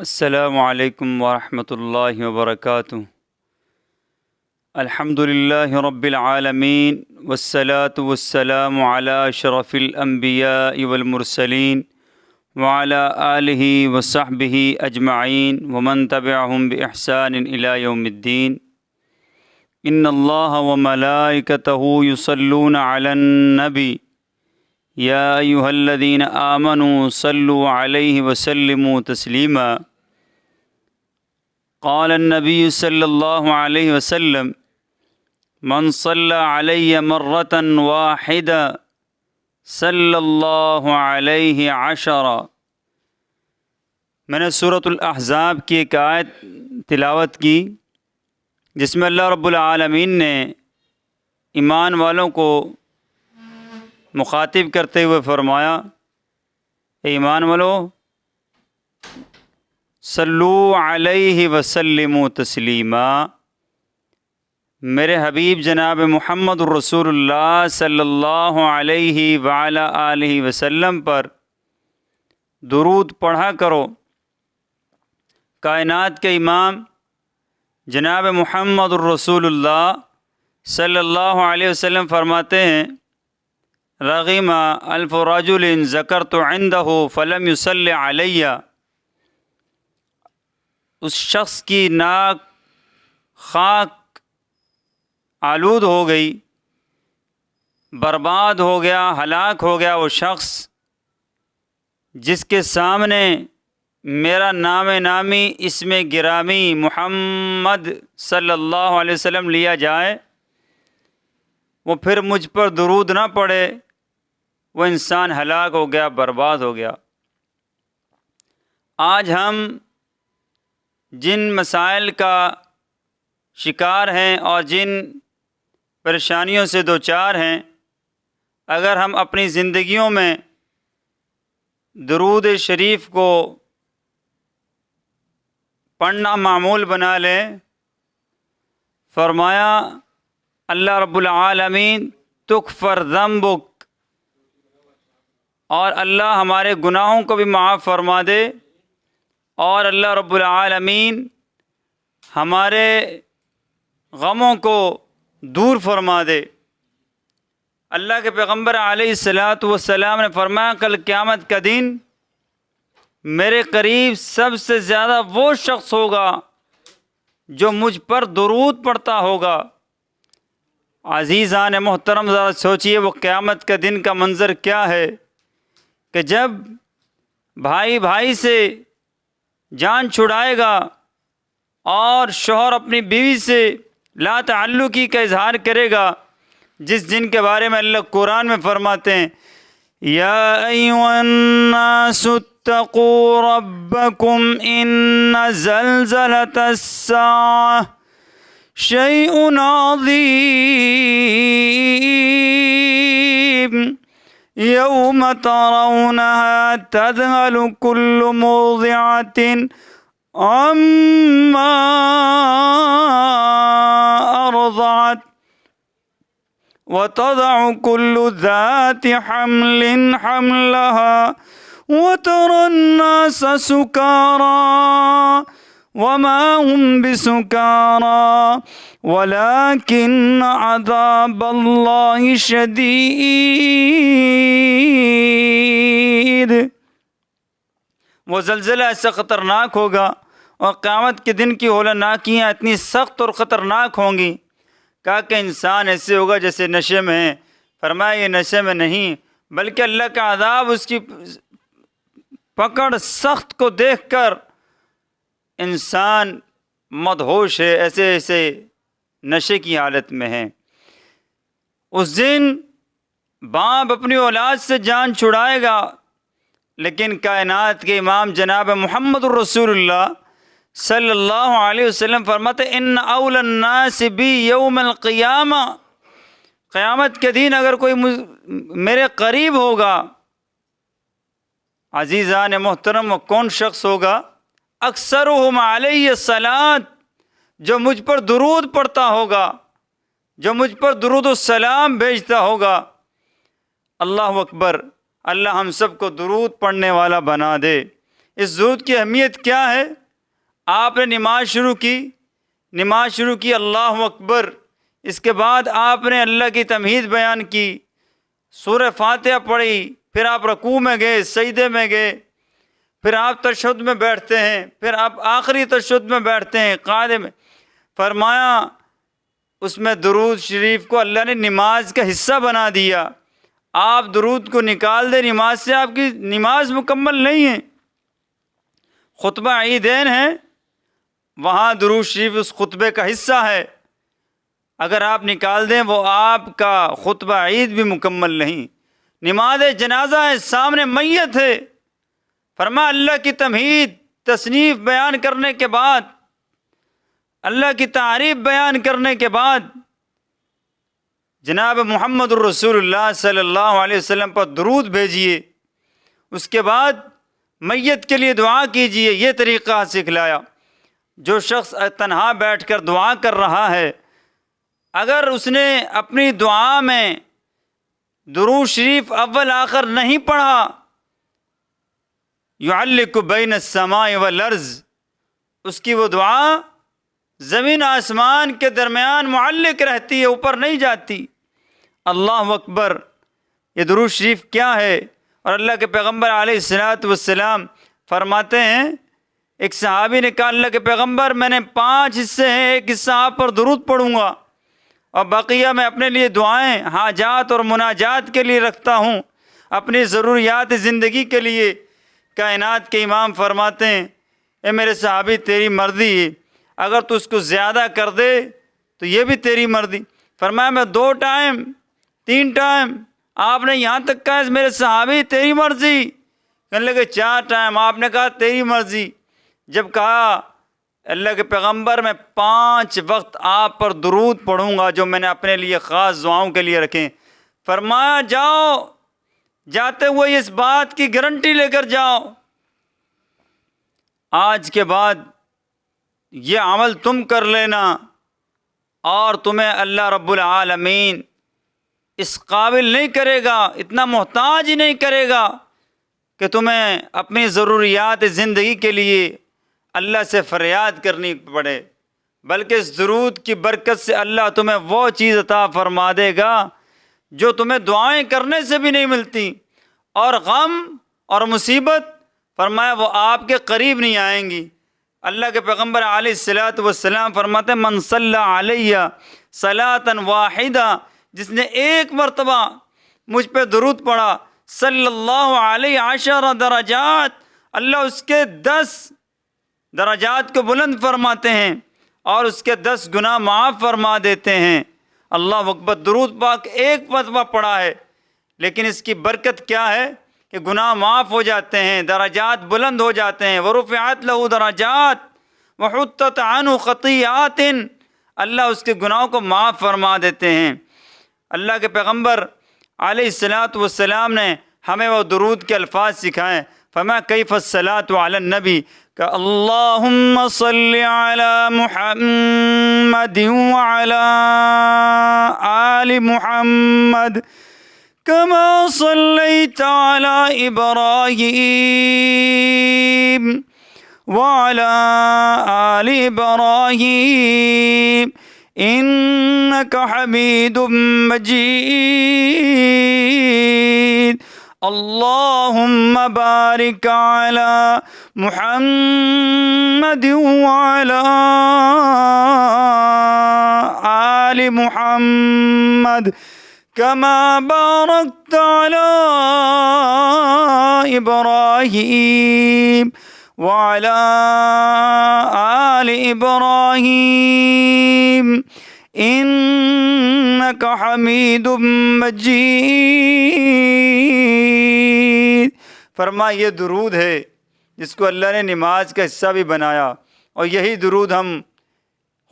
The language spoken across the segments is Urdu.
السلام علیکم ورحمۃ اللہ وبرکاتہ۔ الحمد للہ رب العالمین والصلاة والسلام علی اشرف الانبیاء والمرسلین وعلی آلہ وصحبہ اجمعین ومن تبعہم بإحسان الی یوم الدین۔ ان اللہ وملائکتہ یصلون علی النبی یا ایہا الذین آمنوا صلوا علیہ وسلموا تسلیما۔ قال النبی صلی اللہ علیہ وسلم من صلی علی مرۃ واحدہ صلی اللہ علیہ عشرہ۔ میں نے سورۃ الاحزاب کی ایک آیت تلاوت کی جس میں اللہ رب العالمین نے ایمان والوں کو مخاطب کرتے ہوئے فرمایا، اے ایمان والو صلو علیہ وسلموا تسلیما۔ میرے حبیب جناب محمد الرسول اللہ صلی اللہ علیہ وعلی آلہ وسلم پر درود پڑھا کرو۔ کائنات کے امام جناب محمد الرسول اللہ صلی اللہ علیہ وسلم فرماتے ہیں، رغم الف رجل ذکرت عندہ فلم یصلی علیہ۔ اس شخص کی ناک خاک آلود ہو گئی، برباد ہو گیا، ہلاک ہو گیا وہ شخص جس کے سامنے میرا نام نامی اسم گرامی محمد صلی اللہ علیہ وسلم لیا جائے، وہ پھر مجھ پر درود نہ پڑے، وہ انسان ہلاک ہو گیا، برباد ہو گیا۔ آج ہم جن مسائل کا شکار ہیں اور جن پریشانیوں سے دوچار ہیں، اگر ہم اپنی زندگیوں میں درود شریف کو پڑھنا معمول بنا لیں، فرمایا اللہ رب العالمین تغفر ذنبک، اور اللہ ہمارے گناہوں کو بھی معاف فرما دے، اور اللہ رب العالمین ہمارے غموں کو دور فرما دے۔ اللہ کے پیغمبر علیہ الصلاۃ والسلام نے فرمایا کل قیامت کا دن میرے قریب سب سے زیادہ وہ شخص ہوگا جو مجھ پر درود پڑھتا ہوگا۔ عزیزان محترم، ذرا سوچئے وہ قیامت کا دن کا منظر کیا ہے کہ جب بھائی بھائی سے جان چھڑائے گا اور شوہر اپنی بیوی سے لا تعلقی کا اظہار کرے گا، جس دن کے بارے میں اللہ قرآن میں فرماتے ہیں، یا ایھا الناس اتقوا ربکم ان زلزلۃ الساعۃ شیء عظیم یوم ترونها تذہل کل مرضعۃ عما ارضعت وتضع كل ذات حمل حملها وترى الناس سكارى وما هم بسكارى ولكن عذاب الله شديد۔ وہ زلزلہ ایسا خطرناک ہوگا اور قیامت کے دن کی ہولناکیاں اتنی سخت اور خطرناک ہوں گی، کہا کہ انسان ایسے ہوگا جیسے نشے میں ہے۔ فرمایا یہ نشے میں نہیں بلکہ اللہ کا عذاب، اس کی پکڑ سخت کو دیکھ کر انسان مدہوش ہے، ایسے ایسے نشے کی حالت میں ہے۔ اس دن باپ اپنی اولاد سے جان چھڑائے گا، لیکن کائنات کے امام جناب محمد الرسول اللہ صلی اللہ علیہ وسلم فرماتے ان اولی الناس بی یوم القیامہ، قیامت کے دن اگر کوئی میرے قریب ہوگا، عزیزان محترم، وہ کون شخص ہوگا؟ اکثرہم علیہ الصلاۃ، جو مجھ پر درود پڑھتا ہوگا، جو مجھ پر درود السلام بھیجتا ہوگا۔ اللہ اکبر، اللہ ہم سب کو درود پڑھنے والا بنا دے۔ اس درود کی اہمیت کیا ہے؟ آپ نے نماز شروع کی اللہ اکبر، اس کے بعد آپ نے اللہ کی تمہید بیان کی، سورہ فاتحہ پڑھی، پھر آپ رکوع میں گئے، سجدے میں گئے، پھر آپ تشہد میں بیٹھتے ہیں، پھر آپ آخری تشہد میں بیٹھتے ہیں قاعدے میں۔ فرمایا اس میں درود شریف کو اللہ نے نماز کا حصہ بنا دیا۔ آپ درود کو نکال دیں نماز سے، آپ کی نماز مکمل نہیں ہے۔ خطبہ عیدین ہے، وہاں درود شریف اس خطبے کا حصہ ہے، اگر آپ نکال دیں وہ آپ کا خطبہ عید بھی مکمل نہیں۔ نماز جنازہ ہے، سامنے میت ہے، فرمایا اللہ کی تمہید تصنیف بیان کرنے کے بعد، اللہ کی تعریف بیان کرنے کے بعد جناب محمد الرسول اللہ صلی اللہ علیہ وسلم پر درود بھیجیے، اس کے بعد میت کے لیے دعا کیجیے۔ یہ طریقہ سکھلایا۔ جو شخص تنہا بیٹھ کر دعا کر رہا ہے، اگر اس نے اپنی دعا میں درود شریف اول آخر نہیں پڑھا، یعلق بین السماء والارض، اس کی وہ دعا زمین آسمان کے درمیان معلق رہتی ہے، اوپر نہیں جاتی۔ اللہ اکبر، یہ درود شریف کیا ہے؟ اور اللہ کے پیغمبر علیہ الصلوۃ والسلام فرماتے ہیں، ایک صحابی نے کہا اللہ کے پیغمبر میں نے 5 حصے ہیں، ایک حصہ آپ پر درود پڑھوں گا اور بقیہ میں اپنے لیے دعائیں حاجات اور مناجات کے لیے رکھتا ہوں، اپنی ضروریات زندگی کے لیے۔ کائنات کے امام فرماتے ہیں اے میرے صحابی تیری مرضی ہے، اگر تو اس کو زیادہ کر دے تو یہ بھی تیری مرضی۔ فرمایا میں 2 ٹائم 3 ٹائم، آپ نے یہاں تک کہا میرے صحابی تیری مرضی، کہنے لگے 4 ٹائم، آپ نے کہا تیری مرضی۔ جب کہا اللہ کے پیغمبر میں 5 وقت آپ پر درود پڑھوں گا جو میں نے اپنے لیے خاص دعاؤں کے لیے رکھیں۔ فرمایا جاؤ، جاتے ہوئے اس بات کی گارنٹی لے کر جاؤ، آج کے بعد یہ عمل تم کر لینا اور تمہیں اللہ رب العالمین اس قابل نہیں کرے گا، اتنا محتاج ہی نہیں کرے گا کہ تمہیں اپنی ضروریات زندگی کے لیے اللہ سے فریاد کرنی پڑے، بلکہ اس درود کی برکت سے اللہ تمہیں وہ چیز عطا فرما دے گا جو تمہیں دعائیں کرنے سے بھی نہیں ملتی، اور غم اور مصیبت فرمایا وہ آپ کے قریب نہیں آئیں گی۔ اللہ کے پیغمبر علیہ الصلوۃ والسلام فرماتے من صلی علیہ صلاۃ واحدہ، جس نے ایک مرتبہ مجھ پہ درود پڑھا، صلی اللہ علیہ 10 درجات، اللہ اس کے 10 درجات کو بلند فرماتے ہیں اور اس کے 10 گناہ معاف فرما دیتے ہیں۔ اللہ اکبر، درود پاک ایک مرتبہ پڑھا ہے، لیکن اس کی برکت کیا ہے کہ گناہ معاف ہو جاتے ہیں، درجات بلند ہو جاتے ہیں۔ وَرُفِعَتْ لَهُ دَرَجَاتٍ وَحُطَّتْ عَنْهُ خَطِيئَاتٍ، اللہ اس کے گناہوں کو معاف فرما دیتے ہیں۔ اللہ کے پیغمبر علیہ الصلوۃ والسلام نے ہمیں وہ درود کے الفاظ سکھائے۔ فما کیف الصلاۃ علی النبی کہ اللہم صلی علی محمد وعلی آل محمد کما صلیت علی ابراہیم وعلی آل ابراہیم انک حمید مجید اللہم بارک علی محمد وعلی آل محمد کما بارکت علی ابراہیم وعلی آل ابراہیم انک حمید مجید۔ فرمایا یہ درود ہے جس کو اللہ نے نماز کا حصہ بھی بنایا، اور یہی درود ہم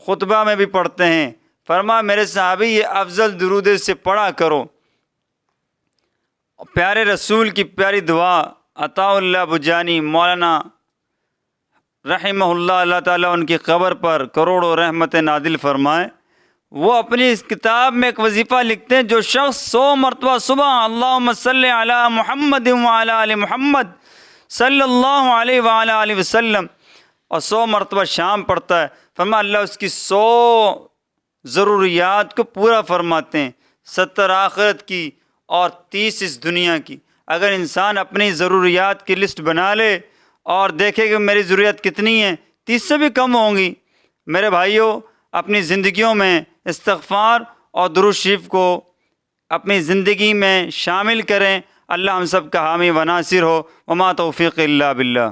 خطبہ میں بھی پڑھتے ہیں۔ فرمایا میرے صحابی یہ افضل درود ہے، سے پڑھا کرو۔ پیارے رسول کی پیاری دعا عطا اللہ بجانی مولانا رحمہ اللہ، اللہ تعالیٰ ان کی قبر پر کروڑوں رحمت نازل فرمائے۔ وہ اپنی اس کتاب میں ایک وظیفہ لکھتے ہیں، جو شخص 100 مرتبہ صبح اللہم صلی علی محمد وعلی آل محمد صلی اللہ علیہ وآلہ وسلم اور 100 مرتبہ شام پڑھتا ہے، فرمایا اللہ اس کی 100 ضروریات کو پورا فرماتے ہیں، 70 آخرت کی اور 30 اس دنیا کی۔ اگر انسان اپنی ضروریات کی لسٹ بنا لے اور دیکھے کہ میری ضروریات کتنی ہیں، 30 سے بھی کم ہوں گی۔ میرے بھائیوں، اپنی زندگیوں میں استغفار اور درود شریف کو اپنی زندگی میں شامل کریں۔ اللہ ہم سب کا حامی و ناصر ہو، وما توفیق الا باللہ۔